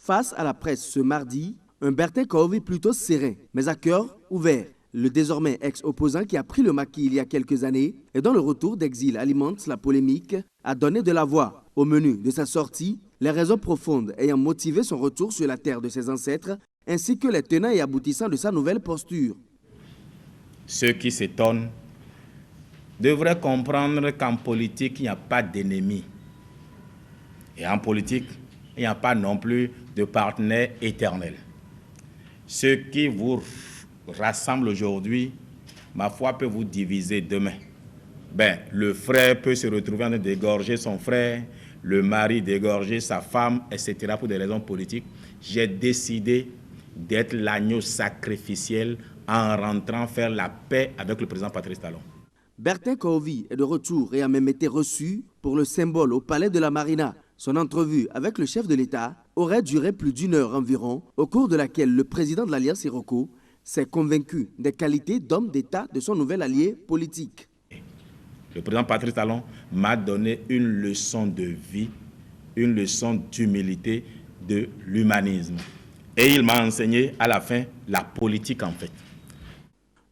Face à la presse ce mardi, un Bertin Kaovi plutôt serein, mais à cœur ouvert. Le désormais ex-opposant qui a pris le maquis il y a quelques années et dont le retour d'exil alimente la polémique a donné de la voix. Au menu de sa sortie, les raisons profondes ayant motivé son retour sur la terre de ses ancêtres, ainsi que les tenants et aboutissants de sa nouvelle posture. Ceux qui s'étonnent devraient comprendre qu'en politique, il n'y a pas d'ennemi. Et en politique, il n'y a pas non plus de partenaire éternel. Ce qui vous rassemble aujourd'hui, ma foi, peut vous diviser demain. Le frère peut se retrouver en train d'égorger son frère, le mari d'égorger sa femme, etc. pour des raisons politiques. J'ai décidé d'être l'agneau sacrificiel en rentrant faire la paix avec le président Patrice Talon. Bertin Kaovi est de retour et a même été reçu pour le symbole au palais de la Marina. Son entrevue avec le chef de l'État aurait duré plus d'1 heure environ, au cours de laquelle le président de l'Alliance Iroko s'est convaincu des qualités d'homme d'État de son nouvel allié politique. Le président Patrice Talon m'a donné une leçon de vie, une leçon d'humilité, de l'humanisme. Et il m'a enseigné à la fin la politique en fait.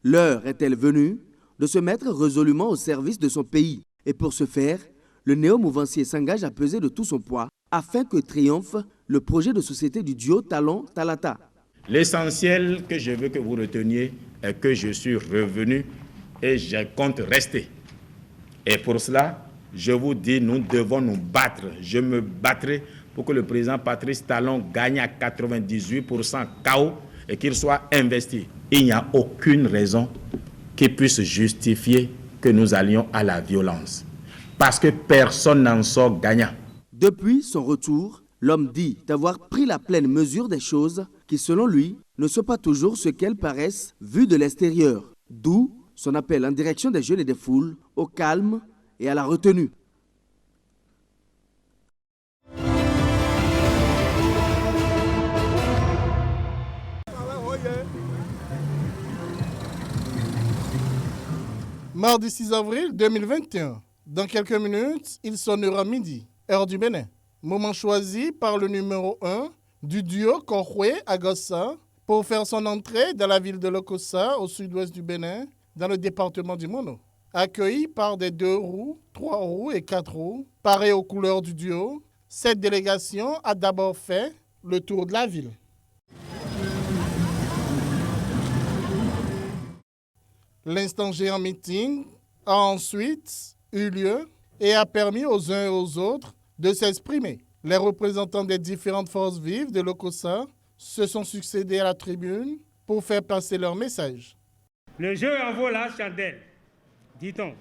L'heure est-elle venue de se mettre résolument au service de son pays? Et pour ce faire, le néo-mouvancier s'engage à peser de tout son poids afin que triomphe le projet de société du duo Talon-Talata. L'essentiel que je veux que vous reteniez est que je suis revenu et je compte rester. Et pour cela, je vous dis, nous devons nous battre. Je me battrai pour que le président Patrice Talon gagne à 98% KO et qu'il soit investi. Il n'y a aucune raison qui puisse justifier que nous allions à la violence. Parce que personne n'en sort gagnant. Depuis son retour, l'homme dit avoir pris la pleine mesure des choses qui, selon lui, ne sont pas toujours ce qu'elles paraissent vues de l'extérieur. D'où son appel en direction des jeunes et des foules au calme et à la retenue. Mardi 6 avril 2021. Dans quelques minutes, il sonnera midi, heure du Bénin. Moment choisi par le numéro 1 du duo Korhwe-Agossa pour faire son entrée dans la ville de Lokossa, au sud-ouest du Bénin, dans le département du Mono. Accueilli par des 2 roues, 3 roues et 4 roues, parés aux couleurs du duo, cette délégation a d'abord fait le tour de la ville. L'instant géant meeting a ensuite eu lieu et a permis aux uns et aux autres de s'exprimer. Les représentants des différentes forces vives de Lokossa se sont succédés à la tribune pour faire passer leur message. Le jeu en vaut la chandelle, dit-on.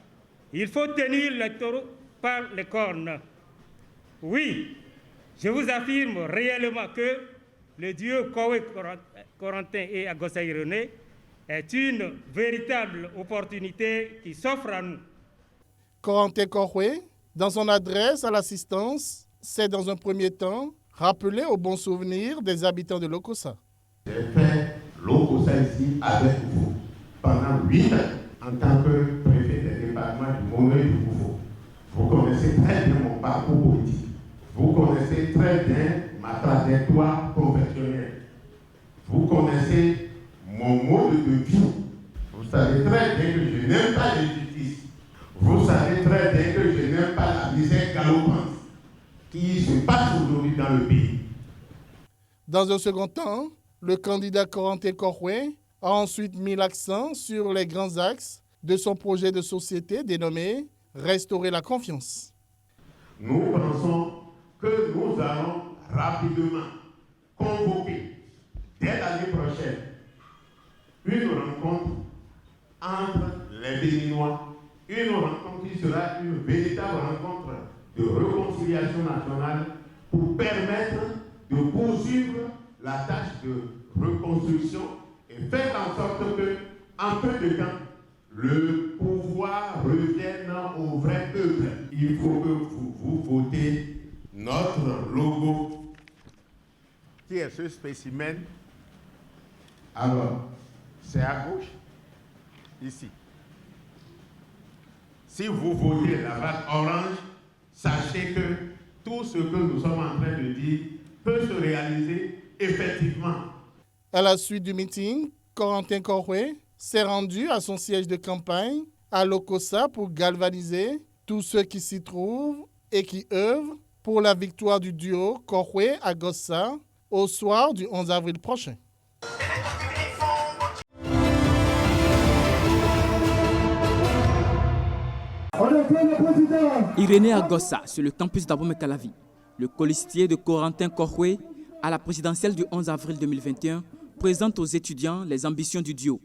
Il faut tenir le taureau par les cornes. Oui, je vous affirme réellement que le duo Kowe-Corentin et Agossa Irénée est une véritable opportunité qui s'offre à nous. Corentin Korhwe, dans son adresse à l'assistance, s'est dans un premier temps rappelé aux bons souvenirs des habitants de Lokossa. J'ai fait Lokossa ici avec vous pendant 8 ans en tant que préfet des départements du Mono et du Koufo. Vous connaissez très bien mon parcours politique. Vous connaissez très bien ma trajectoire professionnelle. Vous connaissez mon mode de vie. Vous savez très bien que je n'aime pas l'injustice. Vous savez très bien que je n'aime pas la misère galopante qui se passe aujourd'hui dans le pays. Dans un second temps, le candidat Corentin Korhwe a ensuite mis l'accent sur les grands axes de son projet de société dénommé « Restaurer la confiance ». Nous pensons que nous allons rapidement convoquer, dès l'année prochaine, une rencontre entre les Béninois, une rencontre qui sera une véritable rencontre de réconciliation nationale pour permettre de poursuivre la tâche de reconstruction et faire en sorte que, en peu de temps, le pouvoir revienne au vrai peuple. Il faut que vous votez notre logo, qui est ce spécimen. Alors, c'est à gauche, ici. Si vous votez la vague orange, sachez que tout ce que nous sommes en train de dire peut se réaliser effectivement. À la suite du meeting, Corentin Corrouet s'est rendu à son siège de campagne à Lokossa pour galvaniser tous ceux qui s'y trouvent et qui œuvrent pour la victoire du duo Corrouet à Gossa au soir du 11 avril prochain. Irénée à Gossa, sur le campus d'Abomey-Calavi, le colistier de Corentin Corrouet à la présidentielle du 11 avril 2021 présente aux étudiants les ambitions du duo.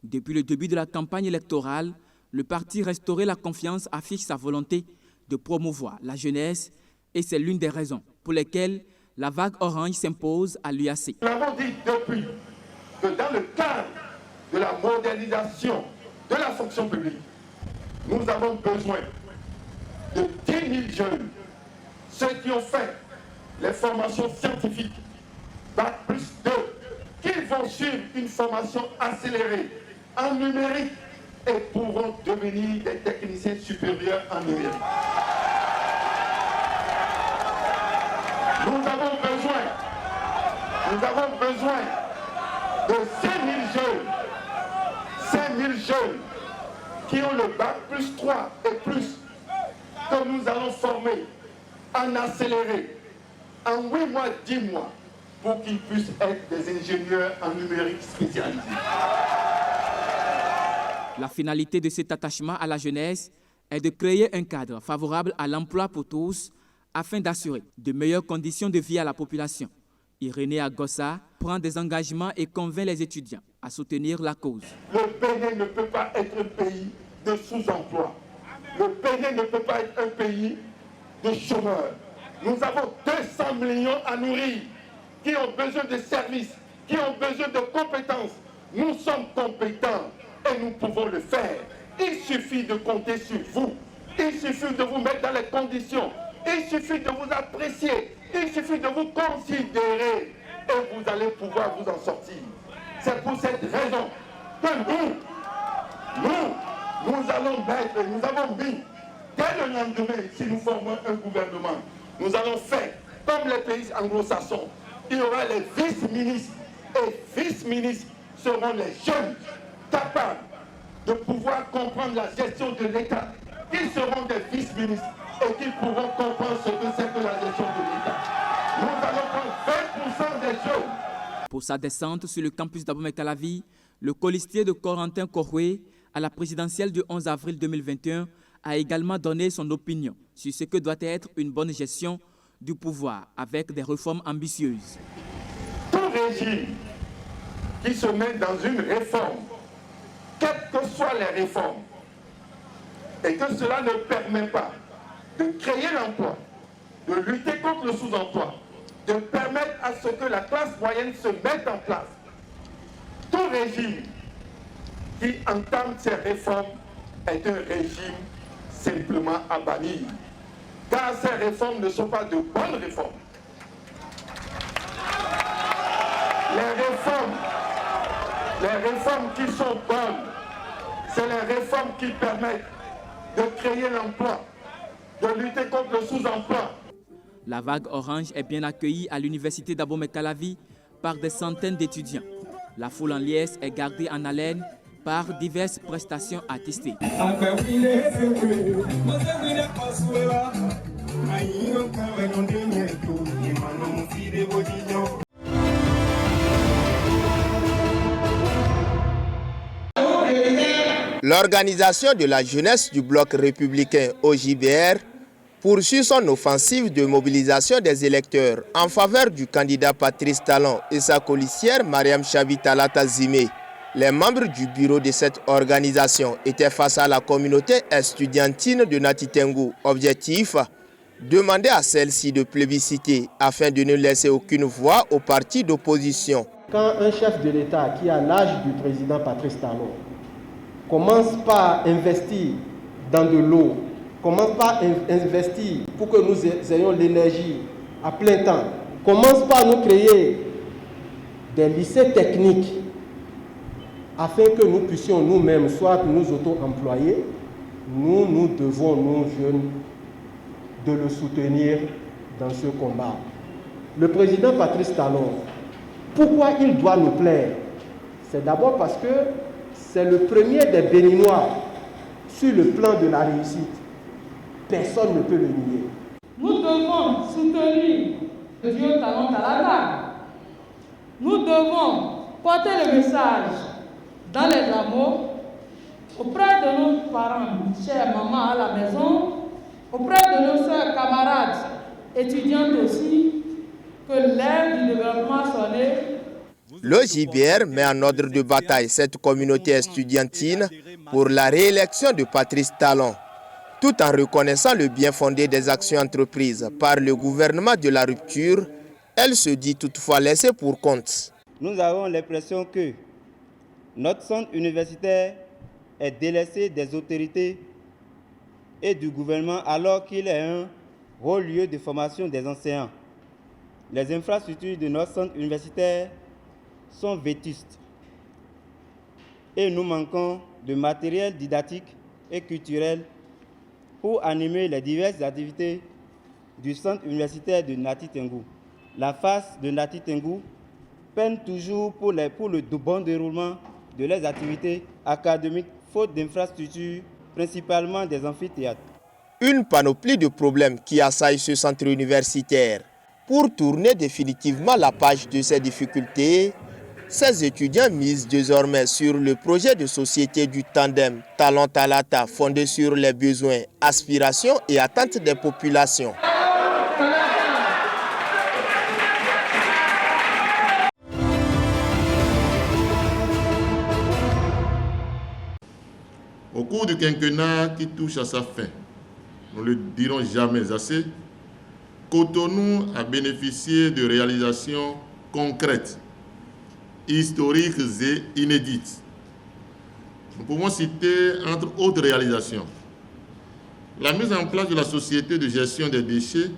Depuis le début de la campagne électorale, le parti Restaurer la confiance affiche sa volonté de promouvoir la jeunesse et c'est l'une des raisons pour lesquelles la vague orange s'impose à l'UAC. Nous l'avons dit depuis que dans le cadre de la modernisation de la fonction publique, nous avons besoin de 10 000 jeunes, ceux qui ont fait les formations scientifiques, Bac plus 2, qui vont suivre une formation accélérée en numérique et pourront devenir des techniciens supérieurs en numérique. Nous avons besoin de 5 000 jeunes qui ont le Bac plus 3 et plus, que nous allons former en accéléré, en 8 mois, 10 mois, pour qu'ils puissent être des ingénieurs en numérique spécialisés. La finalité de cet attachement à la jeunesse est de créer un cadre favorable à l'emploi pour tous afin d'assurer de meilleures conditions de vie à la population. Irénée Agossa prend des engagements et convainc les étudiants à soutenir la cause. Le Bénin ne peut pas être un pays de sous-emploi. Le Bénin ne peut pas être un pays de chômeurs. Nous avons 200 millions à nourrir, qui ont besoin de services, qui ont besoin de compétences. Nous sommes compétents et nous pouvons le faire. Il suffit de compter sur vous. Il suffit de vous mettre dans les conditions. Il suffit de vous apprécier. Il suffit de vous considérer et vous allez pouvoir vous en sortir. C'est pour cette raison que nous allons mettre, nous avons mis, dès le lendemain, si nous formons un gouvernement, nous allons faire comme les pays anglo-saxons. Il y aura les vice-ministres et vice-ministres seront les jeunes capables de pouvoir comprendre la gestion de l'État. Ils seront des vice-ministres et qu'ils pourront comprendre ce que c'est que la gestion de l'État. Nous allons prendre 20% des jeunes. Pour sa descente sur le campus d'Abomey-Calavi, le colistier de Corentin Corrouet à la présidentielle du 11 avril 2021 a également donné son opinion sur ce que doit être une bonne gestion du pouvoir avec des réformes ambitieuses. Tout régime qui se met dans une réforme, quelles que soient les réformes, et que cela ne permet pas de créer l'emploi, de lutter contre le sous-emploi, de permettre à ce que la classe moyenne se mette en place. Tout régime qui entame ces réformes est un régime simplement à bannir. Car ces réformes ne sont pas de bonnes réformes. Les réformes qui sont bonnes, c'est les réformes qui permettent de créer l'emploi, de lutter contre le sous-emploi. La vague orange est bien accueillie à l'université d'Abomey-Calavi par des centaines d'étudiants. La foule en liesse est gardée en haleine par diverses prestations artistiques. L'organisation de la jeunesse du bloc républicain OJBR poursuit son offensive de mobilisation des électeurs en faveur du candidat Patrice Talon et sa colistière Mariam Chabi-Talata Zimé. Les membres du bureau de cette organisation étaient face à la communauté estudiantine de Natitengu. Objectif, demander à celle-ci de plébisciter afin de ne laisser aucune voix aux partis d'opposition. Quand un chef de l'État qui a l'âge du président Patrice Talon commence par investir dans de l'eau, commence par investir pour que nous ayons l'énergie à plein temps, commence par nous créer des lycées techniques afin que nous puissions nous-mêmes soit nous auto-employer, nous devons, nous jeunes, de le soutenir dans ce combat. le président Patrice Talon, pourquoi il doit nous plaire? C'est d'abord parce que c'est le premier des Béninois sur le plan de la réussite. Personne ne peut le nier. Nous devons soutenir le duo Talon Talata. Nous devons porter le message dans les hameaux, auprès de nos parents, chères mamans à la maison, auprès de nos sœurs camarades, étudiantes aussi, que l'ère du développement soit née. Le JBR met en ordre de bataille cette communauté estudiantine pour la réélection de Patrice Talon, tout en reconnaissant le bien fondé des actions entreprises par le gouvernement de la rupture. Elle se dit toutefois laissée pour compte. Nous avons l'impression que notre centre universitaire est délaissé des autorités et du gouvernement alors qu'il est un haut lieu de formation des enseignants. Les infrastructures de notre centre universitaire sont vétustes et nous manquons de matériel didactique et culturel pour animer les diverses activités du centre universitaire de Nati Tengou. La face de Nati Tengou peine toujours pour le bon déroulement de leurs activités académiques, faute d'infrastructures, principalement des amphithéâtres. Une panoplie de problèmes qui assaillent ce centre universitaire. Pour tourner définitivement la page de ces difficultés, ces étudiants misent désormais sur le projet de société du tandem Talon Talata fondé sur les besoins, aspirations et attentes des populations. Au cours du quinquennat qui touche à sa fin, nous ne le dirons jamais assez, Cotonou a bénéficié de réalisations concrètes, historiques et inédites. Nous pouvons citer, entre autres réalisations, la mise en place de la société de gestion des déchets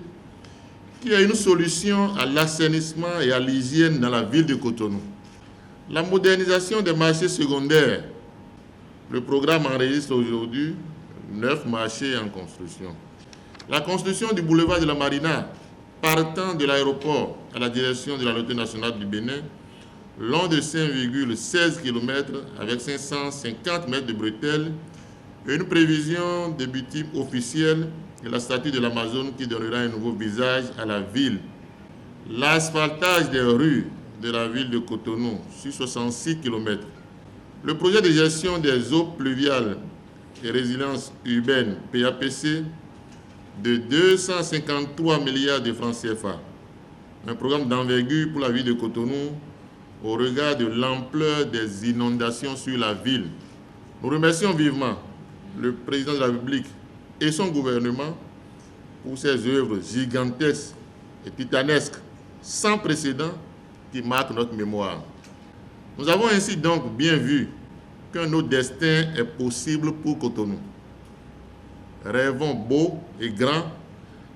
qui a une solution à l'assainissement et à l'hygiène dans la ville de Cotonou. La modernisation des marchés secondaires. Le programme enregistre aujourd'hui 9 marchés en construction. La construction du boulevard de la Marina, partant de l'aéroport à la direction de la Loterie nationale du Bénin, long de 5,16 km avec 550 mètres de bretelles, et une prévision de bitume officielle et la statue de l'Amazone qui donnera un nouveau visage à la ville. L'asphaltage des rues de la ville de Cotonou sur 66 km. Le projet de gestion des eaux pluviales et résilience urbaine, PAPC, de 253 milliards de francs CFA. Un programme d'envergure pour la ville de Cotonou au regard de l'ampleur des inondations sur la ville. Nous remercions vivement le président de la République et son gouvernement pour ces œuvres gigantesques et titanesques, sans précédent, qui marquent notre mémoire. Nous avons ainsi donc bien vu qu'un autre destin est possible pour Cotonou. Rêvons beau et grand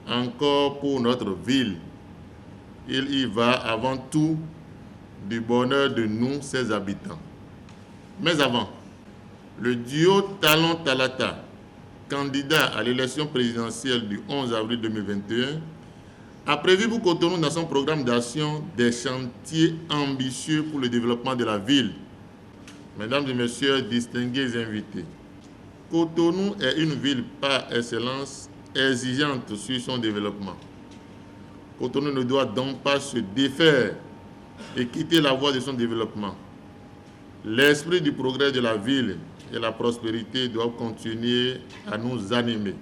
encore pour notre ville. Il y va avant tout du bonheur de nous, ses habitants. Mais avant, le duo Talon Talata, candidat à l'élection présidentielle du 11 avril 2021, a prévu pour Cotonou dans son programme d'action des chantiers ambitieux pour le développement de la ville. Mesdames et messieurs, distingués invités, Cotonou est une ville par excellence exigeante sur son développement. Cotonou ne doit donc pas se défaire et quitter la voie de son développement. L'esprit du progrès de la ville et la prospérité doivent continuer à nous animer,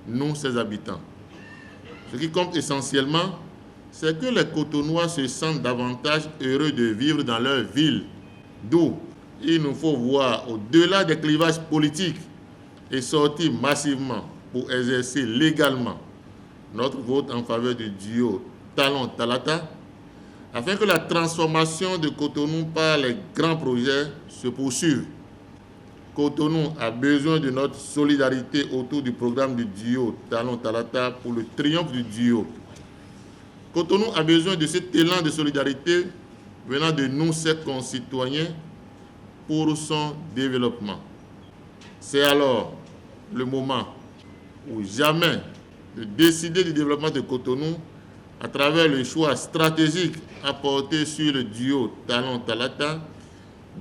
nous, ses habitants. Ce qui compte essentiellement, c'est que les Cotonnois se sentent davantage heureux de vivre dans leur ville. D'où il nous faut voir au-delà des clivages politiques et sortir massivement pour exercer légalement notre vote en faveur du duo Talon Talata, afin que la transformation de Cotonou par les grands projets se poursuive. Cotonou a besoin de notre solidarité autour du programme du duo Talon Talata pour le triomphe du duo. Cotonou a besoin de cet élan de solidarité venant de nous, ses concitoyens, pour son développement. C'est alors le moment ou jamais de décider du développement de Cotonou à travers le choix stratégique apporté sur le duo Talon-Talata,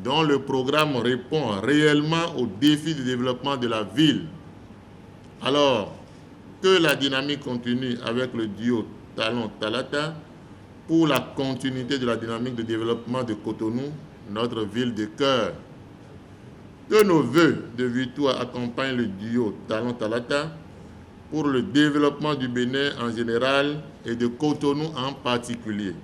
dont le programme répond réellement aux défis de développement de la ville. Alors que la dynamique continue avec le duo Talon-Talata pour la continuité de la dynamique de développement de Cotonou, notre ville de cœur. Que nos vœux de victoire accompagnent le duo Talon-Talata pour le développement du Bénin en général et de Cotonou en particulier.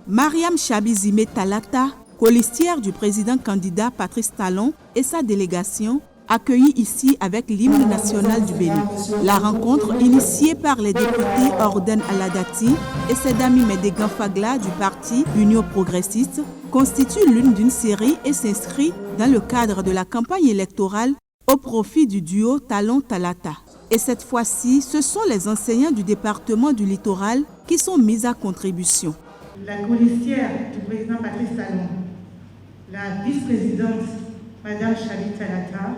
Mariam Chabi-Zimé Talata, colistière du président candidat Patrice Talon et sa délégation, accueillie ici avec l'hymne national du Bénin. La rencontre, initiée par les députés Orden Aladati et Sedami Medegan Fagla du parti Union progressiste, constitue l'une d'une série et s'inscrit dans le cadre de la campagne électorale au profit du duo Talon-Talata. Et cette fois-ci, ce sont les enseignants du département du littoral qui sont mis à contribution. La colistière du président Patrice Talon, la vice-présidente Madame Chabi Talata,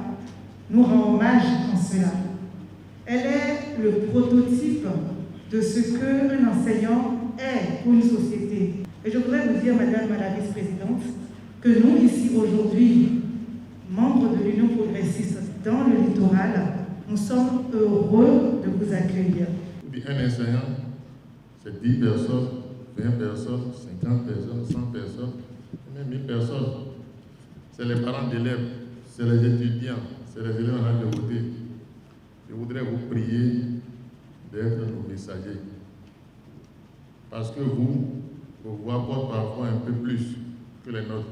nous rend hommage en cela. Elle est le prototype de ce qu'un enseignant est pour une société. Et je voudrais vous dire, Madame la vice-présidente, que nous ici aujourd'hui, membres de l'Union progressiste dans le littoral, nous sommes heureux de vous accueillir. Un enseignant, c'est 10 personnes, 20 personnes, 50 personnes, 100 personnes, même 1000 personnes. C'est les parents d'élèves, c'est les étudiants, c'est les élèves en âge de voter. Je voudrais vous prier d'être nos messagers. Parce que vos voix portent parfois un peu plus que les nôtres.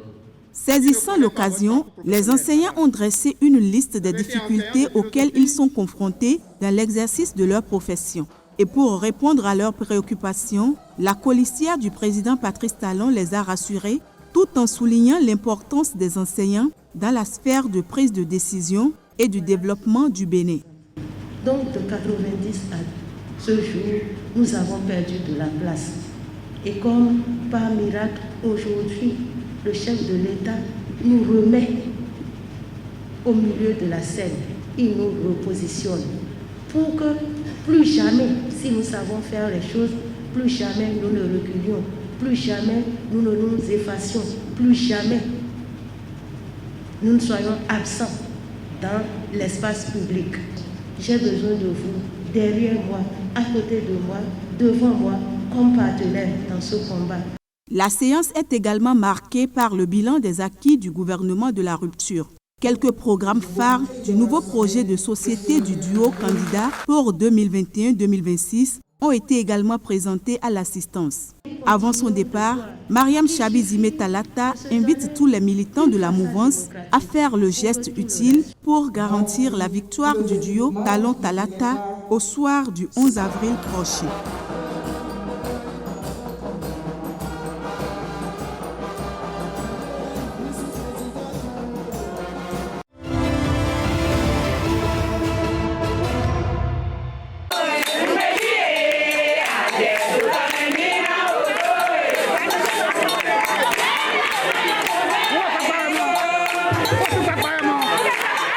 Saisissant l'occasion, les enseignants ont dressé une liste des difficultés auxquelles ils sont confrontés dans l'exercice de leur profession. Et pour répondre à leurs préoccupations, la colistière du président Patrice Talon les a rassurés tout en soulignant l'importance des enseignants dans la sphère de prise de décision et du développement du Bénin. Donc de 90 à ce jour, nous avons perdu de la place. Et comme par miracle, aujourd'hui, le chef de l'État nous remet au milieu de la scène. Il nous repositionne pour que plus jamais, si nous savons faire les choses, plus jamais nous ne reculions, plus jamais nous ne nous effacions, plus jamais nous ne soyons absents dans l'espace public. J'ai besoin de vous, derrière moi, à côté de moi, devant moi, comme partenaire dans ce combat. La séance est également marquée par le bilan des acquis du gouvernement de la rupture. Quelques programmes phares du nouveau projet de société du duo candidat pour 2021-2026 ont été également présentés à l'assistance. Avant son départ, Mariam Chabi-Zimé Talata invite tous les militants de la mouvance à faire le geste utile pour garantir la victoire du duo Talon-Talata au soir du 11 avril prochain.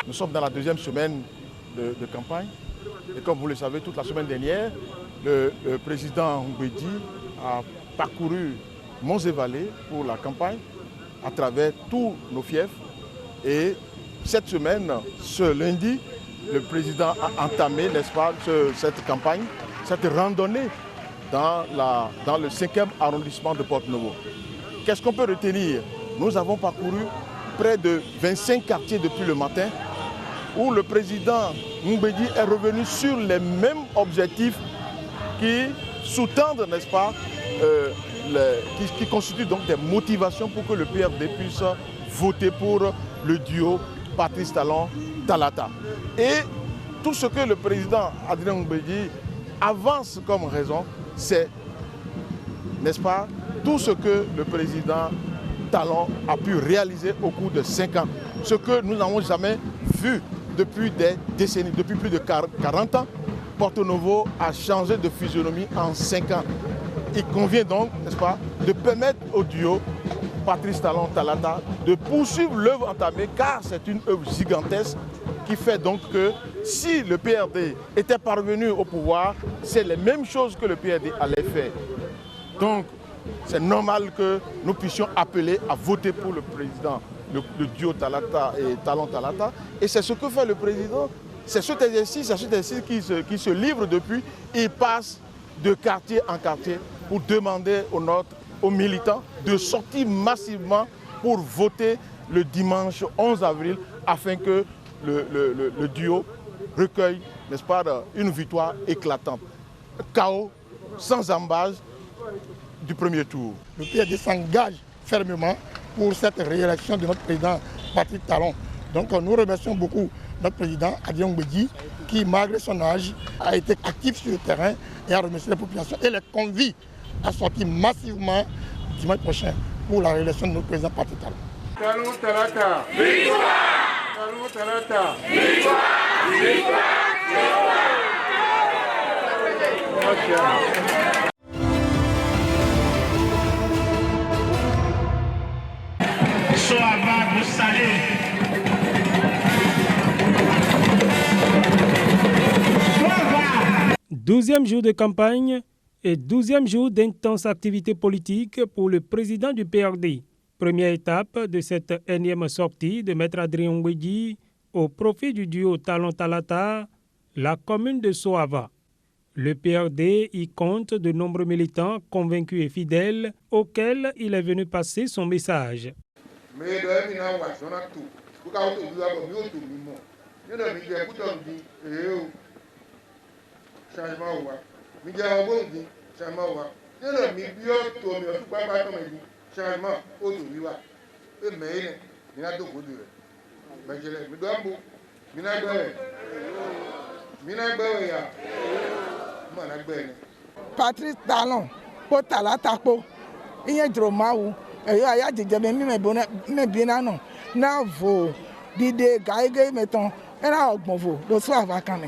Nous sommes dans la deuxième semaine de campagne et comme vous le savez, toute la semaine dernière, le président Mbedi a parcouru Monts et Vallées pour la campagne à travers tous nos fiefs et cette semaine, ce lundi, le président a entamé, n'est-ce pas, cette campagne, cette randonnée dans le 5e arrondissement de Porto-Novo. Qu'est-ce qu'on peut retenir? Nous avons parcouru près de 25 quartiers depuis le matin où le président Mbedi est revenu sur les mêmes objectifs qui sous-tendent, n'est-ce pas, qui constituent donc des motivations pour que le PRD puisse voter pour le duo Patrice Talon-Talata. Et tout ce que le président Adrien Mbedi avance comme raison, c'est, n'est-ce pas, tout ce que le président Talon a pu réaliser au cours de 5 ans. Ce que nous n'avons jamais vu depuis des décennies, depuis plus de 40 ans. Porto-Novo a changé de physionomie en 5 ans. Il convient donc, n'est-ce pas, de permettre au duo Patrice Talon Talata de poursuivre l'œuvre entamée, car c'est une œuvre gigantesque qui fait donc que si le PRD était parvenu au pouvoir, c'est les mêmes choses que le PRD allait faire. Donc c'est normal que nous puissions appeler à voter pour le président, le duo Talata et Talon Talata. Et c'est ce que fait le président. C'est cet exercice qui se livre depuis. Il passe de quartier en quartier pour demander aux militants de sortir massivement pour voter le dimanche 11 avril afin que le duo recueille, n'est-ce pas, une victoire éclatante. Chaos, sans embâche du premier tour. Le PRD s'engage fermement pour cette réélection de notre président Patrice Talon. Donc nous remercions beaucoup notre président Adrien Ngwedi qui, malgré son âge, a été actif sur le terrain et a remercié la population et les convie à sortir massivement dimanche prochain pour la réélection de notre président Patrice Talon. Talon Talata, victoire! Talon Talata, victoire! Victoire! Soava, vous salez. Soava. 12e jour de campagne et 12e jour d'intense activité politique pour le président du PRD. Première étape de cette énième sortie de Maître Adrien Ngwedi au profit du duo Talon Talata, la commune de Soava. Le PRD y compte de nombreux militants convaincus et fidèles auxquels il est venu passer son message. Patrice Talon, pour Talata, il y a Dromaou, il y a des Jamaicains, mais bien non, Navo, Dide, Gaïgé, mettons, et là, Ogmovo, le soir vacant.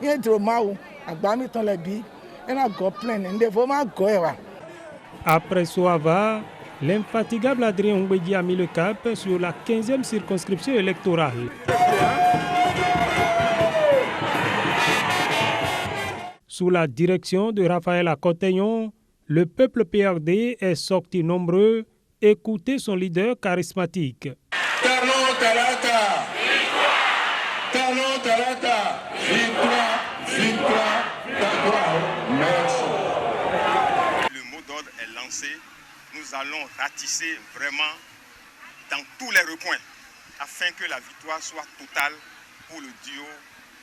Il y a Dromaou, à Bamiton les billes, et là, Goplin, et des Voma Goeva. Après Soava, l'infatigable Adrien Ngwedi a mis le cap sur la 15e circonscription électorale. Sous la direction de Raphaël Akoteyon, le peuple PRD est sorti nombreux écouter son leader charismatique. Talon Talata, victoire! Talon Talata, victoire, victoire, victoire. Merci. Le mot d'ordre est lancé. Nous allons ratisser vraiment dans tous les recoins afin que la victoire soit totale pour le duo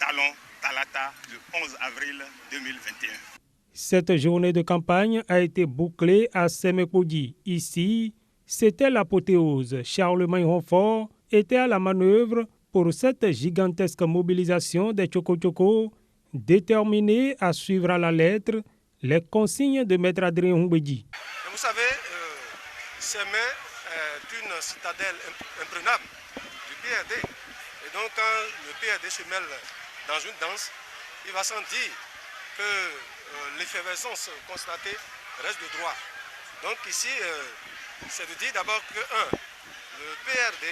Talon Talata le 11 avril 2021. Cette journée de campagne a été bouclée à Sémékodi. Ici, c'était l'apothéose. Charlemagne Rompfort était à la manœuvre pour cette gigantesque mobilisation des Tchoko-Tchoko, déterminés à suivre à la lettre les consignes de Maître Adrien Ngwedi. Vous savez, Sémé est une citadelle imprenable du PRD. Et donc quand le PRD se mêle dans une danse, il va sans dire que l'effervescence constatée reste de droit. Donc ici, c'est de dire d'abord que, le PRD,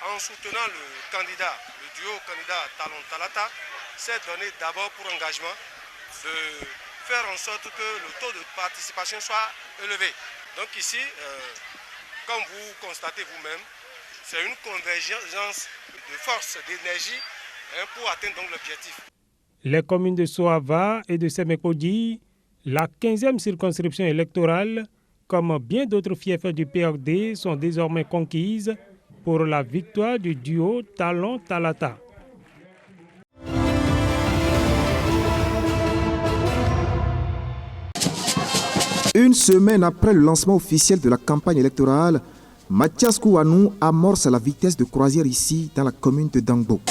en soutenant le candidat, le duo candidat Talon Talata, s'est donné d'abord pour engagement de faire en sorte que le taux de participation soit élevé. Donc ici, comme vous constatez vous-même, c'est une convergence de force, d'énergie pour atteindre donc l'objectif. Les communes de Soava et de Sémékodi, la 15e circonscription électorale, comme bien d'autres fiefs du PRD, sont désormais conquises pour la victoire du duo Talon Talata. Une semaine après le lancement officiel de la campagne électorale, Mathias Kouanou amorce à la vitesse de croisière ici dans la commune de Dangbo.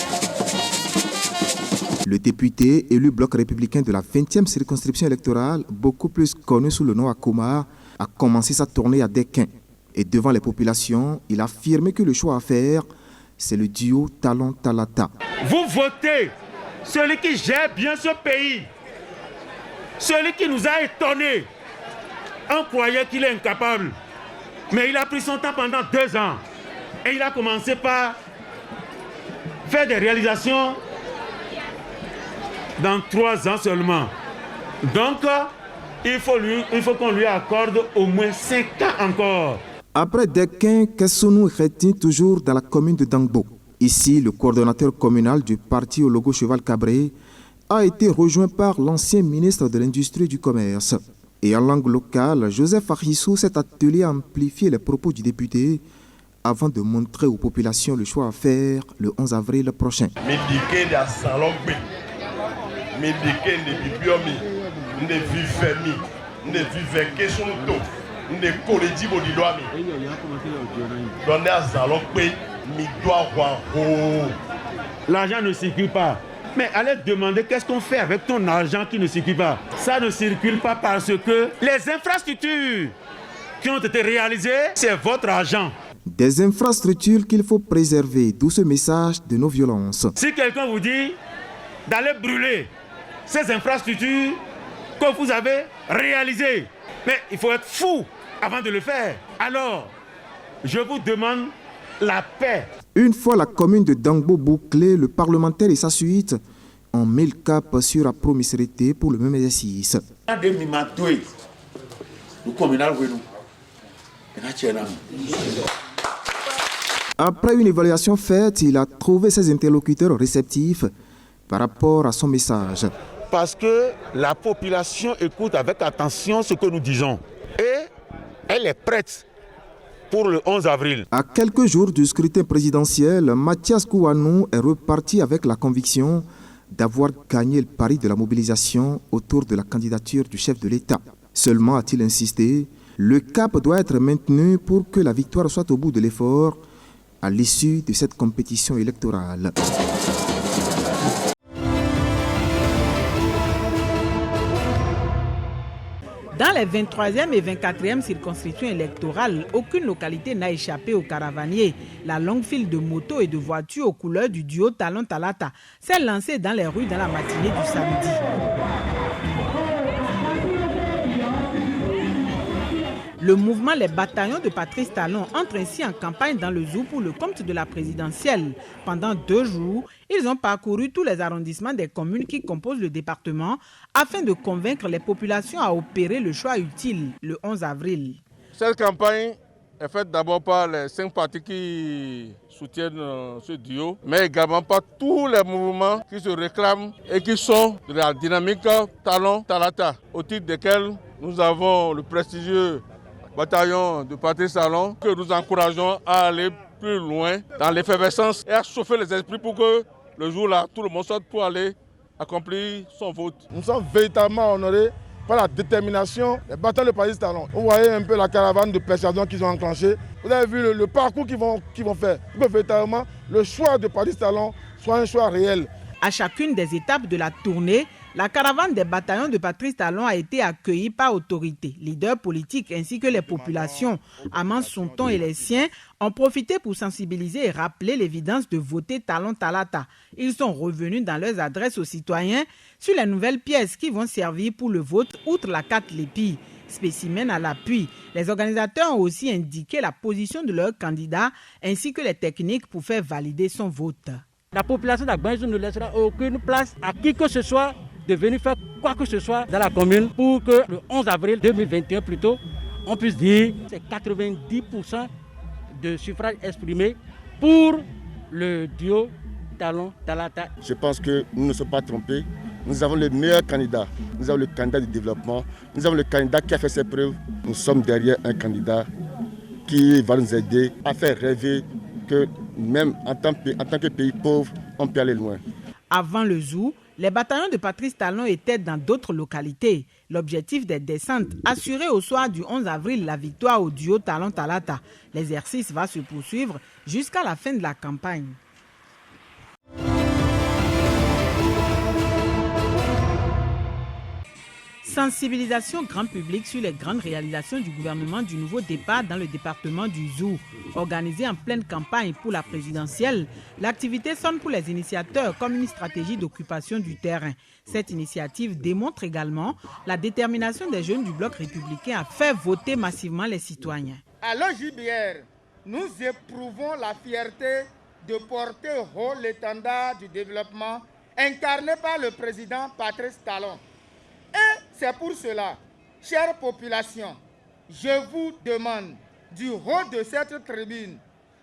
Le député élu bloc républicain de la 20e circonscription électorale, beaucoup plus connu sous le nom Akoma, a commencé sa tournée à Dequin. Et devant les populations, il a affirmé que le choix à faire, c'est le duo Talon Talata. Vous votez celui qui gère bien ce pays, celui qui nous a étonnés. On croyait qu'il est incapable. Mais il a pris son temps pendant 2 ans. Et il a commencé par faire des réalisations dans 3 ans seulement. Donc, il faut qu'on lui accorde au moins 5 ans encore. Après Dequin, Kessounou retient toujours dans la commune de Dangbo. Ici, le coordonnateur communal du parti au logo Cheval Cabré a été rejoint par l'ancien ministre de l'Industrie et du Commerce. Et en langue locale, Joseph Arissou s'est attelé à amplifier les propos du député avant de montrer aux populations le choix à faire le 11 avril prochain. L'argent ne circule pas. Mais allez demander qu'est-ce qu'on fait avec ton argent qui ne circule pas. Ça ne circule pas parce que les infrastructures qui ont été réalisées, c'est votre argent. Des infrastructures qu'il faut préserver, d'où ce message de nos violences. Si quelqu'un vous dit d'aller brûler ces infrastructures que vous avez réalisées, mais il faut être fou avant de le faire. Alors, je vous demande la paix. Une fois la commune de Dangbo bouclée, le parlementaire et sa suite ont mis le cap sur la promisérité pour le même exercice. Après une évaluation faite, il a trouvé ses interlocuteurs réceptifs par rapport à son message. Parce que la population écoute avec attention ce que nous disons. Et elle est prête pour le 11 avril. À quelques jours du scrutin présidentiel, Mathias Kouanou est reparti avec la conviction d'avoir gagné le pari de la mobilisation autour de la candidature du chef de l'État. Seulement, a-t-il insisté, le cap doit être maintenu pour que la victoire soit au bout de l'effort à l'issue de cette compétition électorale. Dans les 23e et 24e circonscriptions électorales, aucune localité n'a échappé aux caravaniers. La longue file de motos et de voitures aux couleurs du duo Talon Talata s'est lancée dans les rues dans la matinée du samedi. Le mouvement Les Bataillons de Patrice Talon entre ainsi en campagne dans le Zou pour le compte de la présidentielle. Pendant 2 jours, ils ont parcouru tous les arrondissements des communes qui composent le département afin de convaincre les populations à opérer le choix utile le 11 avril. Cette campagne est faite d'abord par les 5 partis qui soutiennent ce duo, mais également par tous les mouvements qui se réclament et qui sont de la dynamique Talon Talata, au titre desquels nous avons le prestigieux bataillon de Patrice Talon, que nous encourageons à aller plus loin dans l'effervescence et à chauffer les esprits pour que le jour-là, tout le monde sorte pour aller accomplir son vote. Nous sommes véritablement honorés par la détermination des bataillons de Patrice Talon. Vous voyez un peu la caravane de persuasion qu'ils ont enclenchée. Vous avez vu le parcours qu'ils vont faire. Pour que véritablement le choix de Patrice Talon soit un choix réel. À chacune des étapes de la tournée, la caravane des bataillons de Patrice Talon a été accueillie par autorités, leaders politiques ainsi que les populations. Amand Sonton et les siens ont profité pour sensibiliser et rappeler l'évidence de voter Talon Talata. Ils sont revenus dans leurs adresses aux citoyens sur les nouvelles pièces qui vont servir pour le vote outre la carte Lépi. Spécimen à l'appui, les organisateurs ont aussi indiqué la position de leur candidat ainsi que les techniques pour faire valider son vote. La population d'Agbanjou ne laissera aucune place à qui que ce soit de venir faire quoi que ce soit dans la commune pour que le 11 avril 2021 plutôt, on puisse dire que c'est 90% de suffrages exprimés pour le duo Talon Talata. Je pense que nous ne sommes pas trompés. Nous avons le meilleur candidat. Nous avons le candidat du développement. Nous avons le candidat qui a fait ses preuves. Nous sommes derrière un candidat qui va nous aider à faire rêver que même en tant que pays pauvre, on peut aller loin. Avant le Zou, les bataillons de Patrice Talon étaient dans d'autres localités. L'objectif des descentes, assurer au soir du 11 avril la victoire au duo Talon Talata. L'exercice va se poursuivre jusqu'à la fin de la campagne. Sensibilisation grand public sur les grandes réalisations du gouvernement du nouveau départ dans le département du Zou. Organisée en pleine campagne pour la présidentielle, l'activité sonne pour les initiateurs comme une stratégie d'occupation du terrain. Cette initiative démontre également la détermination des jeunes du bloc républicain à faire voter massivement les citoyens. À l'OJBR, nous éprouvons la fierté de porter haut l'étendard du développement incarné par le président Patrice Talon. Et c'est pour cela, chère population, je vous demande du haut de cette tribune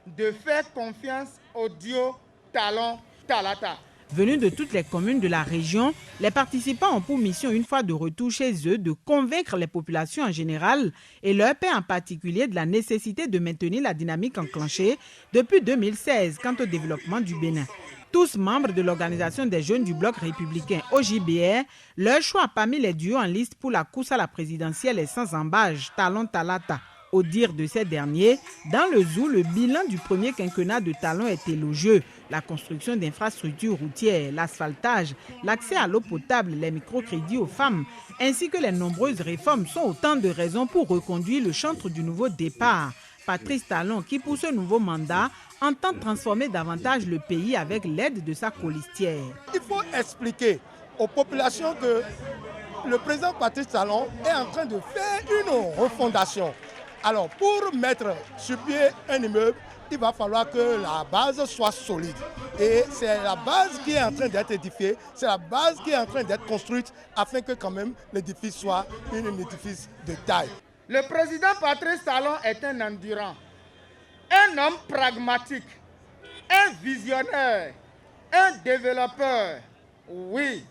de faire confiance au duo Talon-Talata. Venus de toutes les communes de la région, les participants ont pour mission, une fois de retour chez eux, de convaincre les populations en général et leur pays en particulier de la nécessité de maintenir la dynamique enclenchée depuis 2016 quant au développement du Bénin. Tous membres de l'organisation des jeunes du bloc républicain OJBR, leur choix parmi les duos en liste pour la course à la présidentielle est sans embâche, Talon-Talata. Au dire de ces derniers, dans le zoo, le bilan du premier quinquennat de Talon est élogieux. La construction d'infrastructures routières, l'asphaltage, l'accès à l'eau potable, les microcrédits aux femmes, ainsi que les nombreuses réformes sont autant de raisons pour reconduire le chantre du nouveau départ. Patrice Talon, qui pour ce nouveau mandat, entend transformer davantage le pays avec l'aide de sa colistière. Il faut expliquer aux populations que le président Patrice Talon est en train de faire une refondation. Alors, pour mettre sur pied un immeuble, il va falloir que la base soit solide. Et c'est la base qui est en train d'être édifiée, c'est la base qui est en train d'être construite afin que quand même l'édifice soit un édifice de taille. Le président Patrice Talon est un endurant, un homme pragmatique, un visionnaire, un développeur. Oui,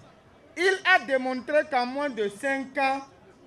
il a démontré qu'en moins de 5 ans,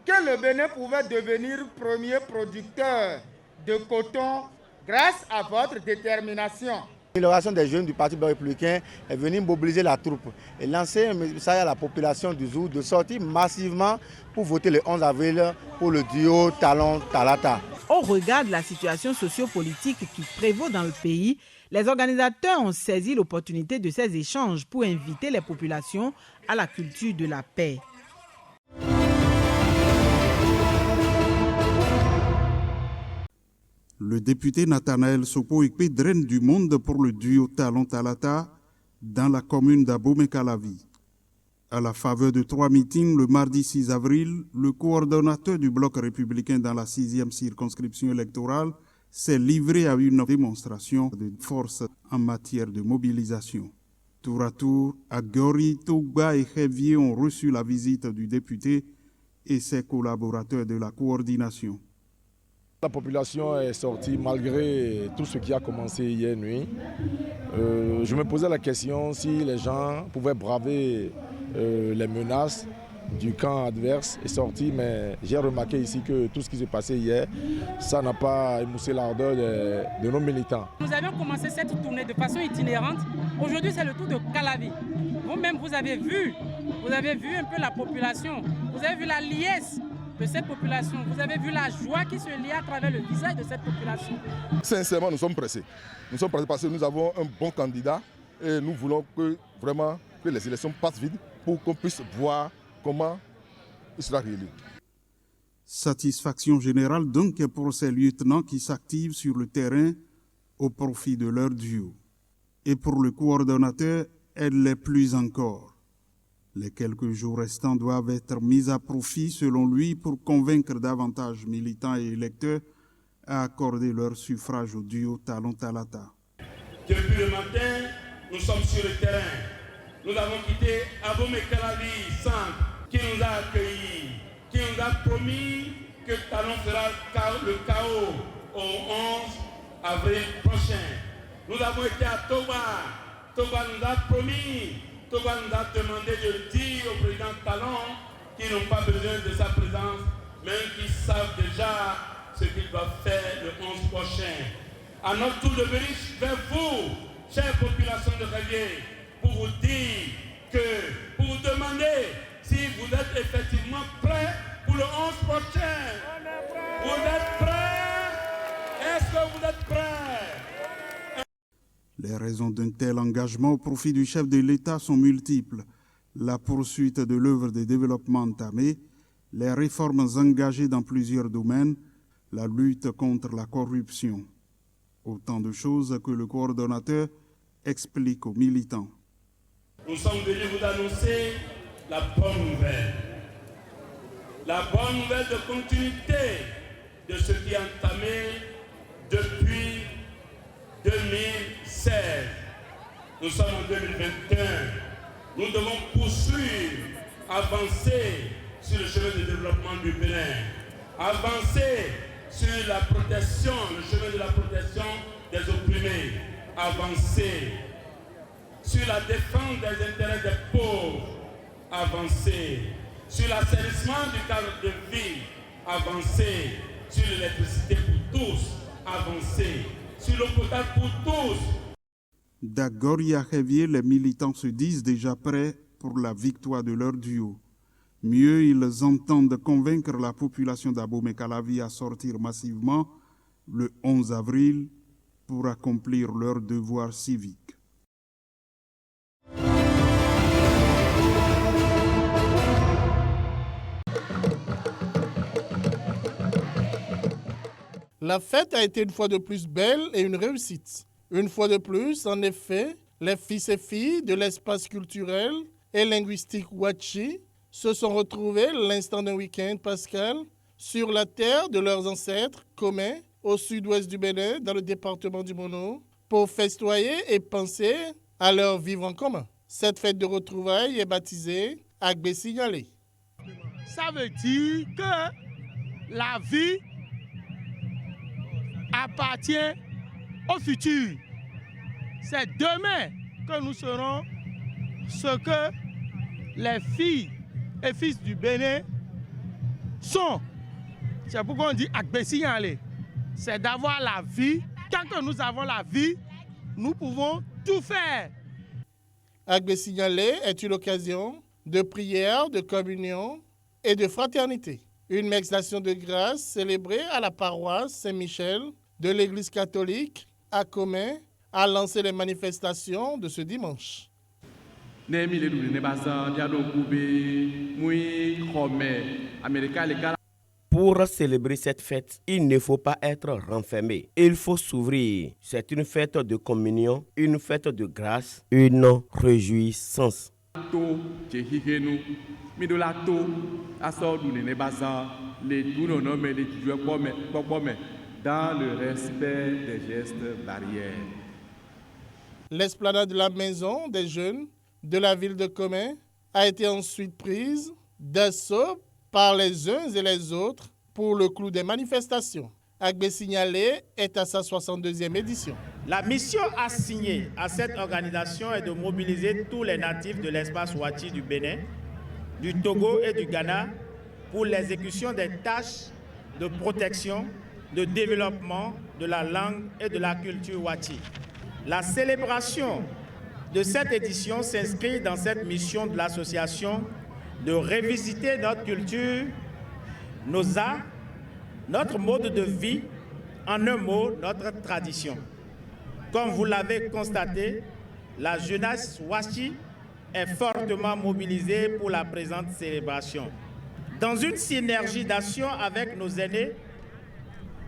que le Bénin pouvait devenir premier producteur de coton grâce à votre détermination. L'organisation des jeunes du Parti républicain est venue mobiliser la troupe et lancer un message à la population du Zou de sortir massivement pour voter le 11 avril pour le duo Talon-Talata. Au regard de la situation sociopolitique qui prévaut dans le pays, les organisateurs ont saisi l'opportunité de ces échanges pour inviter les populations à la culture de la paix. Le député Nathanaël Sopo-Ekpe draine du monde pour le duo Talon-Talata dans la commune d'Abomey-Calavi. À la faveur de 3 meetings le mardi 6 avril, le coordonnateur du bloc républicain dans la 6e circonscription électorale s'est livré à une démonstration de force en matière de mobilisation. Tour à tour, Agori, Tougba et Khevier ont reçu la visite du député et ses collaborateurs de la coordination. La population est sortie malgré tout ce qui a commencé hier nuit. Je me posais la question si les gens pouvaient braver les menaces du camp adverse et sortir, mais j'ai remarqué ici que tout ce qui s'est passé hier, ça n'a pas émoussé l'ardeur de nos militants. Nous avions commencé cette tournée de façon itinérante. Aujourd'hui, c'est le tour de Calavi. Vous-même, vous avez vu un peu la population, vous avez vu la liesse de cette population, vous avez vu la joie qui se lie à travers le visage de cette population. Sincèrement, nous sommes pressés. Nous sommes pressés parce que nous avons un bon candidat et nous voulons que vraiment que les élections passent vite pour qu'on puisse voir comment il sera réélu. Satisfaction générale donc pour ces lieutenants qui s'activent sur le terrain au profit de leur duo. Et pour le coordonnateur, elle l'est plus encore. Les quelques jours restants doivent être mis à profit, selon lui, pour convaincre davantage militants et électeurs à accorder leur suffrage au duo Talon-Talata. Depuis le matin, nous sommes sur le terrain. Nous avons quitté Abomey-Calavi Centre, qui nous a accueillis, qui nous a promis que Talon fera le chaos au 11 avril prochain. Nous avons été à Toba. Toba nous a promis. Toba nous a demandé de dire au président Talon qu'ils n'ont pas besoin de sa présence, mais qu'ils savent déjà ce qu'ils doivent faire le 11 prochain. À notre tour de venir vers vous, chère population de Khevier, pour vous dire que, pour vous demander si vous êtes effectivement prêts pour le 11 prochain. Vous êtes prêts? Est-ce que vous êtes prêts? Les raisons d'un tel engagement au profit du chef de l'État sont multiples. La poursuite de l'œuvre de développement entamée, les réformes engagées dans plusieurs domaines, la lutte contre la corruption. Autant de choses que le coordonnateur explique aux militants. Nous sommes venus vous annoncer la bonne nouvelle. La bonne nouvelle de continuité de ce qui est entamé depuis 2016. Nous sommes en 2021. Nous devons poursuivre, avancer sur le chemin de développement du Bénin, avancer sur la protection, le chemin de la protection des opprimés, avancer sur la défense des intérêts des pauvres, avancer sur l'assainissement du cadre de vie, avancer sur l'électricité pour tous, avancer sur l'eau potable pour tous. D'Agoria-Révier, les militants se disent déjà prêts pour la victoire de leur duo. Mieux, ils entendent convaincre la population d'Abomey-Calavi à sortir massivement le 11 avril pour accomplir leur devoir civique. La fête a été une fois de plus belle et une réussite. Une fois de plus, en effet, les fils et filles de l'espace culturel et linguistique Wachi se sont retrouvés l'instant d'un week-end pascal sur la terre de leurs ancêtres communs au sud-ouest du Bénin, dans le département du Mono, pour festoyer et penser à leur vivre en commun. Cette fête de retrouvailles est baptisée Agbe Signalé. Ça veut dire que la vie appartient au futur. C'est demain que nous serons ce que les filles et fils du Bénin sont. C'est pourquoi on dit Agbe Signalé. C'est d'avoir la vie. Tant que nous avons la vie, nous pouvons tout faire. Agbe Signalé est une occasion de prière, de communion et de fraternité. Une messe d'action de grâce célébrée à la paroisse Saint-Michel de l'Église catholique à Comé a lancé les manifestations de ce dimanche. Pour célébrer cette fête, il ne faut pas être renfermé. Il faut s'ouvrir. C'est une fête de communion, une fête de grâce, une réjouissance. Dans le respect des gestes barrières. L'esplanade de la maison des jeunes de la ville de Comé a été ensuite prise d'assaut par les uns et les autres pour le clou des manifestations. Agbe Signalé est à sa 62e édition. La mission assignée à cette organisation est de mobiliser tous les natifs de l'espace Wachi du Bénin, du Togo et du Ghana pour l'exécution des tâches de protection, de développement de la langue et de la culture Wachi. La célébration de cette édition s'inscrit dans cette mission de l'association de revisiter notre culture, nos arts, notre mode de vie, en un mot, notre tradition. Comme vous l'avez constaté, la jeunesse Wachi est fortement mobilisée pour la présente célébration. Dans une synergie d'action avec nos aînés,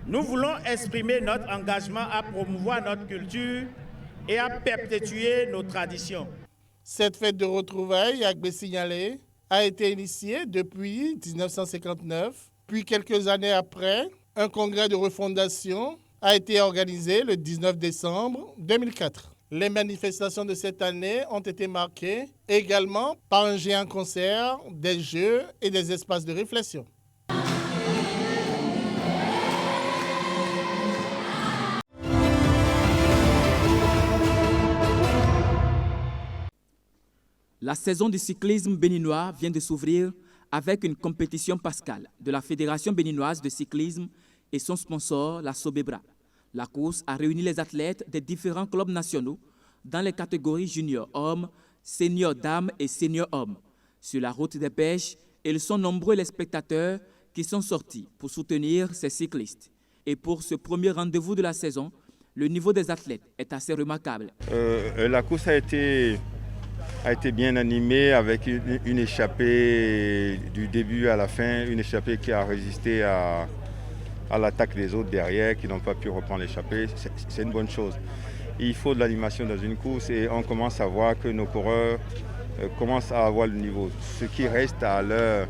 nous voulons exprimer notre engagement à promouvoir notre culture et à perpétuer nos traditions. Cette fête de retrouvailles Agbe Signalé a été initiée depuis 1959, puis quelques années après, un congrès de refondation a été organisé le 19 décembre 2004. Les manifestations de cette année ont été marquées également par un géant concert, des jeux et des espaces de réflexion. La saison du cyclisme béninois vient de s'ouvrir avec une compétition pascale de la Fédération béninoise de cyclisme et son sponsor, la Sobebra. La course a réuni les athlètes des différents clubs nationaux dans les catégories junior hommes, senior dames et senior hommes. Sur la route des pêches, ils sont nombreux les spectateurs qui sont sortis pour soutenir ces cyclistes. Et pour ce premier rendez-vous de la saison, le niveau des athlètes est assez remarquable. La course a été bien animée avec une échappée du début à la fin, une échappée qui a résisté à l'attaque des autres derrière, qui n'ont pas pu reprendre l'échappée. C'est une bonne chose. Il faut de l'animation dans une course et on commence à voir que nos coureurs commencent à avoir le niveau. Ce qui reste à leur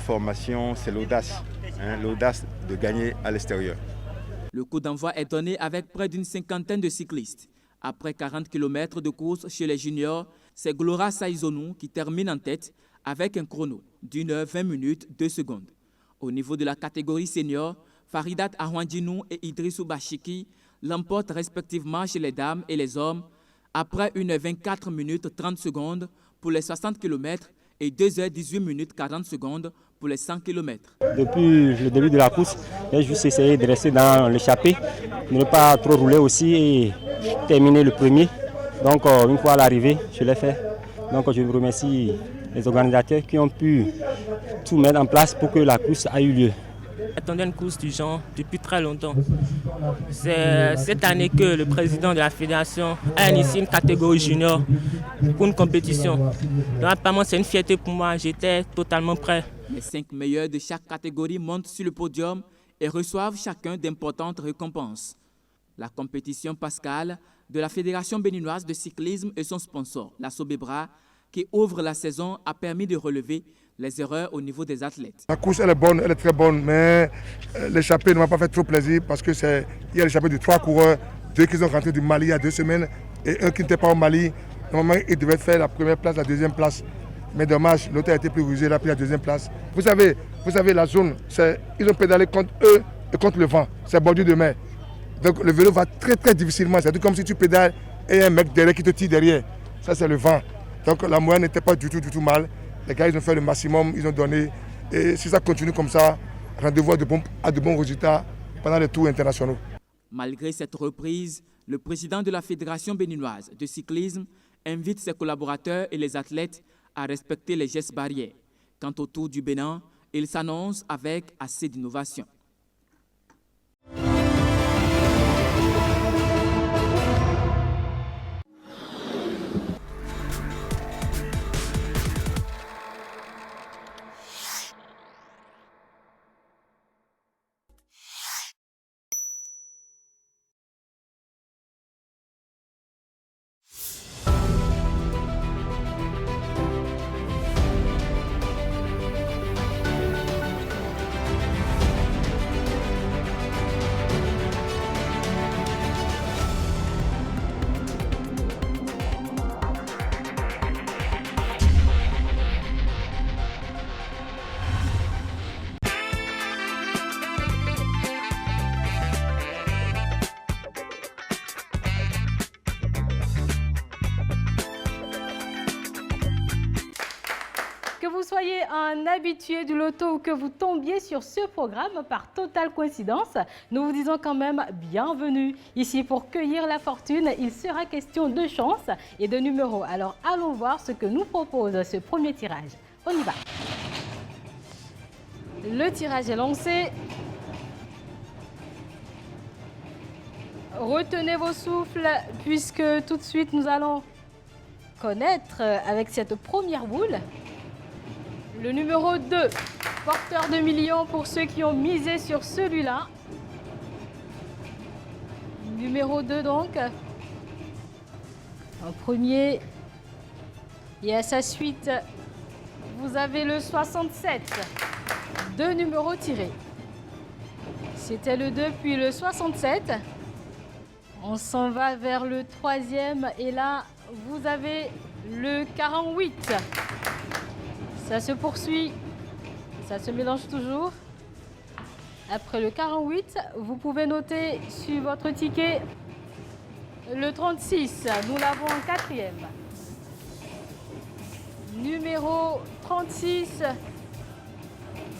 formation, c'est l'audace. L'audace de gagner à l'extérieur. Le coup d'envoi est donné avec près d'une cinquantaine de cyclistes. Après 40 km de course chez les juniors, c'est Glora Saizonou qui termine en tête avec un chrono d'1 h 20 minutes 2 secondes. Au niveau de la catégorie senior, Faridat Ahwandinou et Idrissou Bachiki l'emportent respectivement chez les dames et les hommes après 1 h 24 minutes 30 secondes pour les 60 km et 2 h 18 minutes 40 secondes pour les 100 km. Depuis le début de la course, j'ai juste essayé de rester dans l'échappée, de ne pas trop rouler aussi et terminer le premier. Donc une fois à l'arrivée, je l'ai fait. Donc je remercie les organisateurs qui ont pu tout mettre en place pour que la course ait eu lieu. J'attendais une course du genre depuis très longtemps. C'est cette année que le président de la fédération a initié une catégorie junior pour une compétition. Donc apparemment c'est une fierté pour moi, j'étais totalement prêt. Les 5 meilleurs de chaque catégorie montent sur le podium et reçoivent chacun d'importantes récompenses. La compétition pascale de la Fédération béninoise de cyclisme et son sponsor, la Sobebra, qui ouvre la saison, a permis de relever les erreurs au niveau des athlètes. La course elle est bonne, elle est très bonne, mais l'échappée ne m'a pas fait trop plaisir parce que il y a l'échappée de 3 coureurs, 2 qui sont rentrés du Mali il y a 2 semaines et un qui n'était pas au Mali. Normalement, il devait faire la première place, la deuxième place. Mais dommage, l'autre a été plus rusé, il a pris la deuxième place. Vous savez la zone, ils ont pédalé contre eux et contre le vent. C'est bordure de mer. Donc le vélo va très très difficilement. C'est tout comme si tu pédales et il y a un mec derrière qui te tire derrière. Ça c'est le vent. Donc la moyenne n'était pas du tout mal. Les gars ils ont fait le maximum, ils ont donné. Et si ça continue comme ça, rendez-vous à de bons résultats pendant les tours internationaux. Malgré cette reprise, le président de la Fédération béninoise de cyclisme invite ses collaborateurs et les athlètes à respecter les gestes barrières. Quant au Tour du Bénin, il s'annonce avec assez d'innovation. Que vous soyez un habitué du loto ou que vous tombiez sur ce programme par totale coïncidence, nous vous disons quand même bienvenue. Ici, pour cueillir la fortune, il sera question de chance et de numéros. Alors, allons voir ce que nous propose ce premier tirage. On y va. Le tirage est lancé. Retenez vos souffles puisque tout de suite, nous allons connaître avec cette première boule le numéro 2, porteur de millions pour ceux qui ont misé sur celui-là. Numéro 2 donc. En premier. Et à sa suite, vous avez le 67. 2 numéros tirés. C'était le 2 puis le 67. On s'en va vers le 3e et là, vous avez le 48. Ça se poursuit, ça se mélange toujours. Après le 48, vous pouvez noter sur votre ticket le 36. Nous l'avons en 4e. Numéro 36,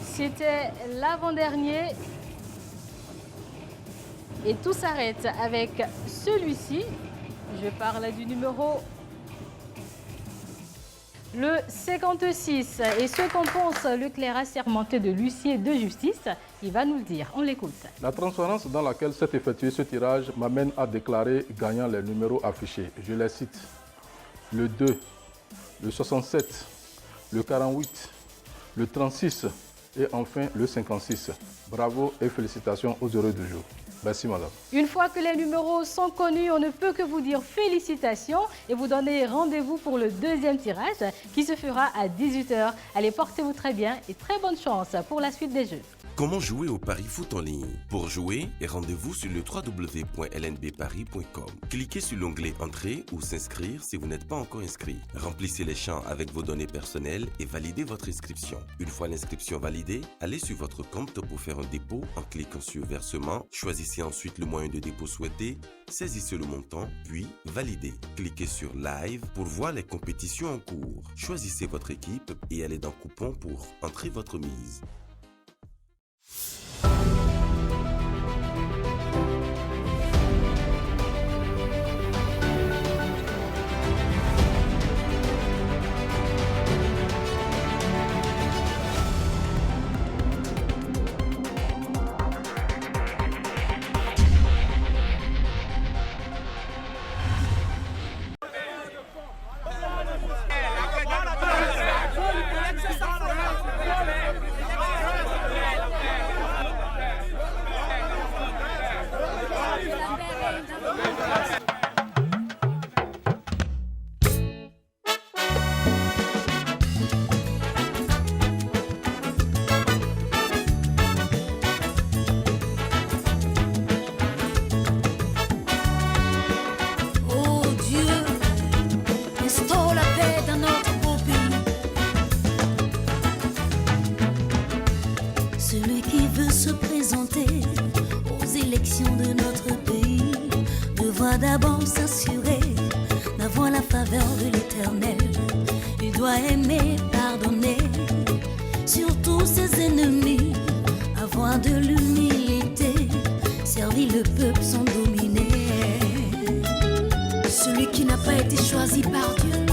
c'était l'avant-dernier. Et tout s'arrête avec celui-ci. Je parle du numéro le 56. Et ce qu'en pense le clerc assermenté de l'huissier de justice, il va nous le dire. On l'écoute. La transparence dans laquelle s'est effectué ce tirage m'amène à déclarer gagnant les numéros affichés. Je les cite. Le 2, le 67, le 48, le 36 et enfin le 56. Bravo et félicitations aux heureux du jour. Merci madame. Une fois que les numéros sont connus, on ne peut que vous dire félicitations et vous donner rendez-vous pour le deuxième tirage qui se fera à 18 h. Allez, portez-vous très bien et très bonne chance pour la suite des jeux. Comment jouer au pari foot en ligne? Pour jouer, rendez-vous sur le www.lnbparis.com. Cliquez sur l'onglet Entrée ou S'inscrire si vous n'êtes pas encore inscrit. Remplissez les champs avec vos données personnelles et validez votre inscription. Une fois l'inscription validée, allez sur votre compte pour faire un dépôt en cliquant sur Versement. Choisissez ensuite le moyen de dépôt souhaité, saisissez le montant, puis validez. Cliquez sur Live pour voir les compétitions en cours. Choisissez votre équipe et allez dans Coupon pour entrer votre mise. D'abord s'assurer d'avoir la faveur de l'Éternel. Il doit aimer, pardonner, surtout ses ennemis, avoir de l'humilité, servir le peuple sans dominer. Celui qui n'a pas été choisi par Dieu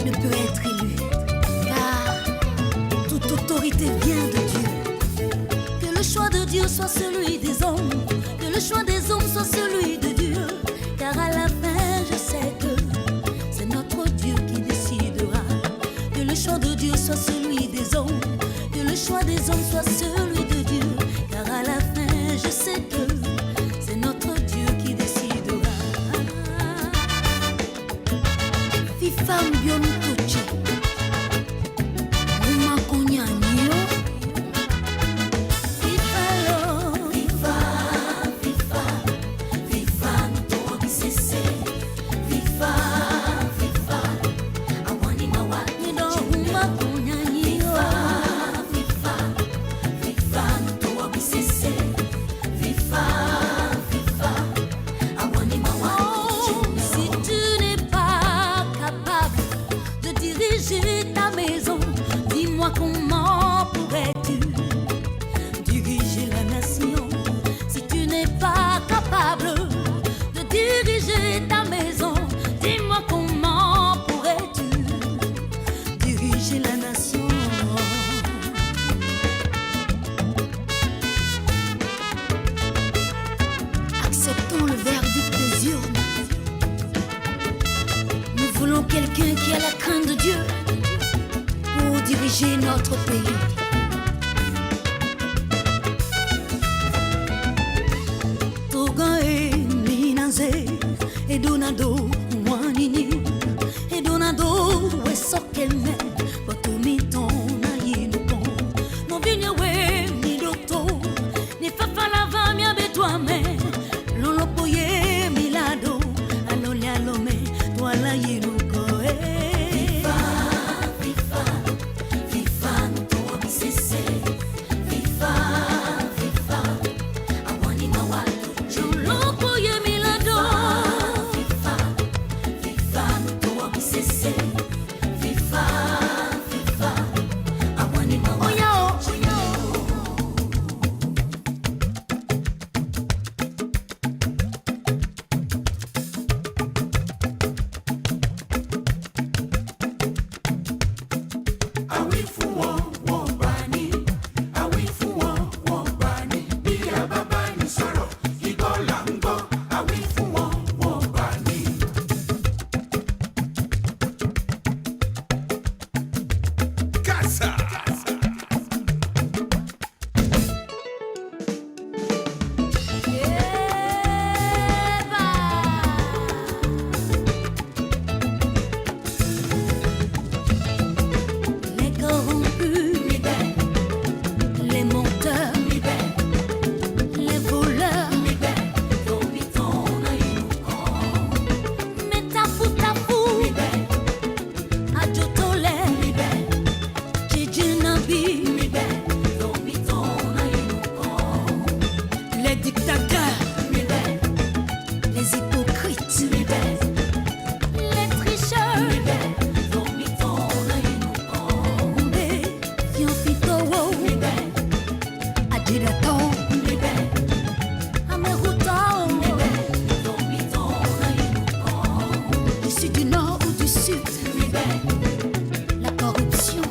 ne peut être élu, car toute autorité vient de Dieu. Que le choix de Dieu soit celui des hommes, que le choix des hommes soit celui de Dieu. Car à la fin, je sais que c'est notre Dieu qui décidera. Que le choix de Dieu soit celui des hommes, que le choix des hommes soit celui de Dieu. Car à la fin, je sais que c'est notre Dieu qui décidera. Fifam biom toche, uma konyanyo. Comment pourrais-tu diriger la nation si tu n'es pas capable de diriger ta maison? Dis-moi comment pourrais-tu diriger la nation? Acceptons le verdict des urnes. Nous voulons quelqu'un qui a la crainte de Dieu pour diriger notre pays. Toga e minaze e donado wanini e donado we sokeme batumi tona yinuko no vinya we mi doctor ni fafala va mi abetwa me lolo poye milado alonya lome twala yinuko Les tricheurs, du nord ou du sud, la corruption,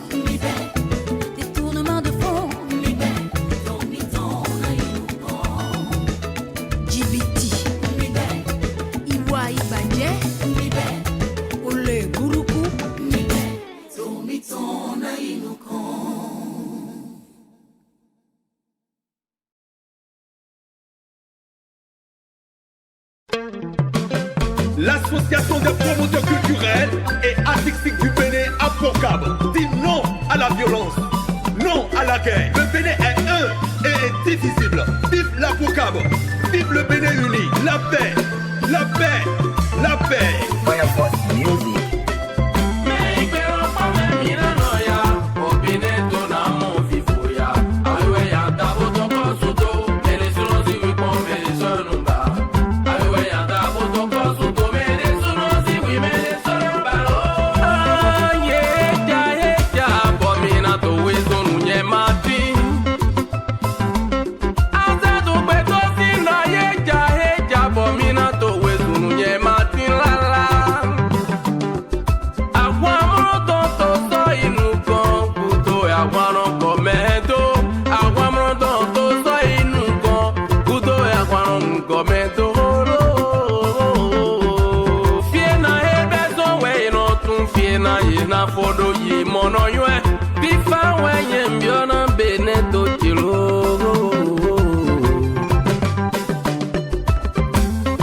détournement de fonds, Djibouti, Iwa Ibadje, Ole Guruku, L'association des promoteurs culturels et artistiques du Bénin à Port-Cab dit non à la violence, non à la guerre. Le Bénin est un et est indivisible. Vive la Port-Cab, vive le Bénin uni, la paix, la paix, la paix. Firefox Music.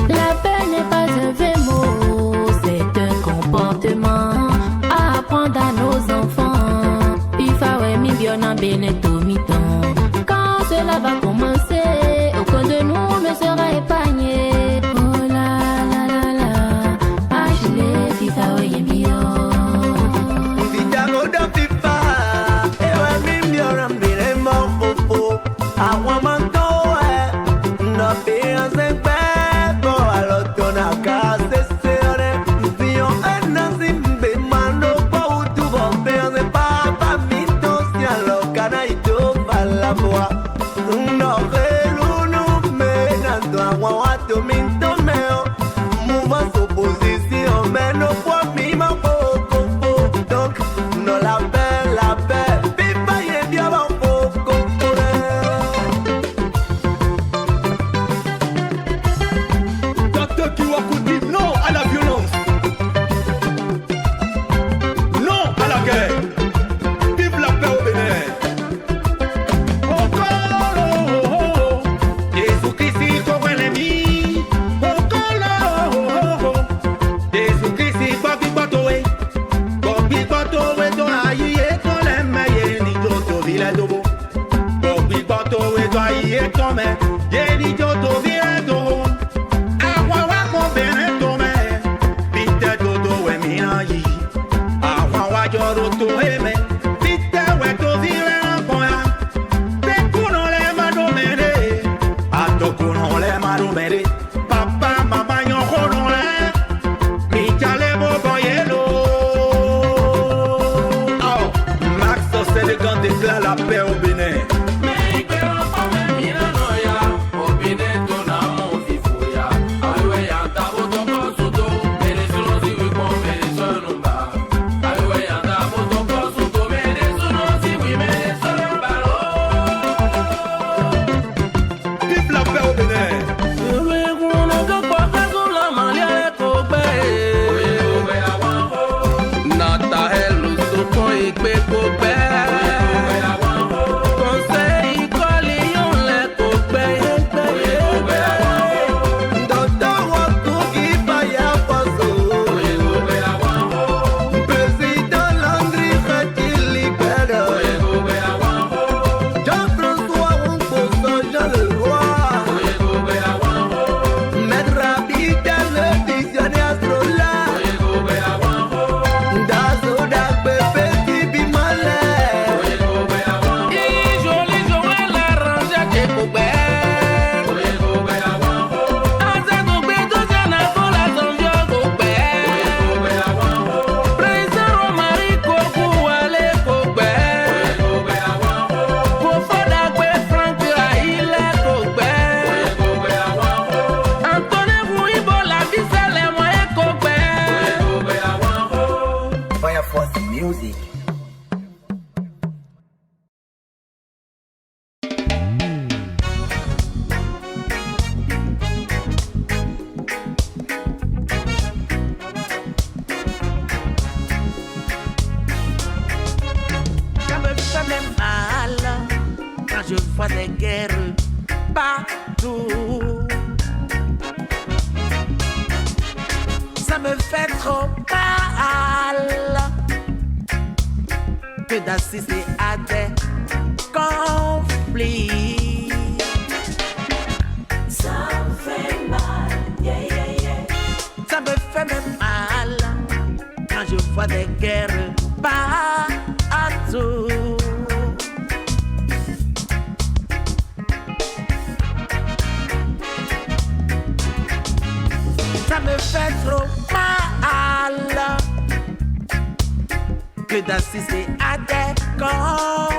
La paix n'est pas un vain mot, c'est un comportement à apprendre à nos enfants. Quand cela va commencer, aucun de nous ne sera épargné. Oh la la la la, Ashley, FIFA, ouais, bien. La paix au Bénin. vois des guerres partout. Ça me fait trop mal que d'assister à des conflits. Ça me fait mal, yeah, yeah, yeah. Ça me fait même mal quand je vois des guerres partout. Ça me fait trop mal que d'assister à des conflits.